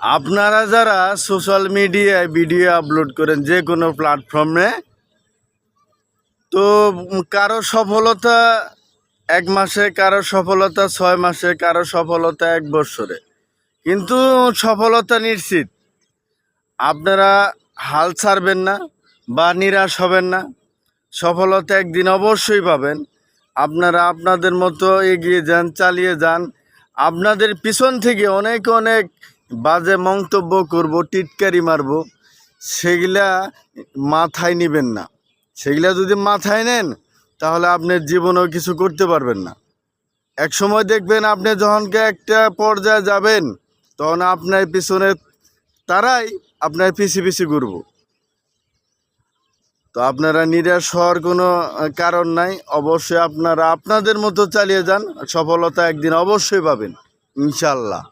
আপনারা যারা সোশ্যাল মিডিয়ায় ভিডিও আপলোড করেন যে কোনো প্ল্যাটফর্মে, তো কারো সফলতা 1 মাসে, কারো সফলতা 6 মাসে, কারো সফলতা 1 বছরে, কিন্তু সফলতা নিশ্চিত। আপনারা হাল ছাড়বেন না বা নিরাশ হবেন না, সফলতা একদিন অবশ্যই পাবেন। আপনারা আপনাদের মতো এগিয়ে যান, চালিয়ে যান। আপনাদের পিছন থেকে অনেক অনেক বাজে মন্তব্য করব, টিটকারি মারব, সেগুলা মাথায় নেবেন না। সেগুলা যদি মাথায় নেন তাহলে আপনার জীবনেও কিছু করতে পারবেন না। এক সময় দেখবেন আপনি যখনকে একটা পর্যায়ে যাবেন, তখন আপনার পিছনে তারাই আপনার পিছিয়ে পিছিয়ে ঘুরব। তো আপনারা নিরাশ হওয়ার কোনো কারণ নাই। অবশ্যই আপনারা আপনাদের মতো চালিয়ে যান, সফলতা একদিন অবশ্যই পাবেন ইনশাল্লাহ।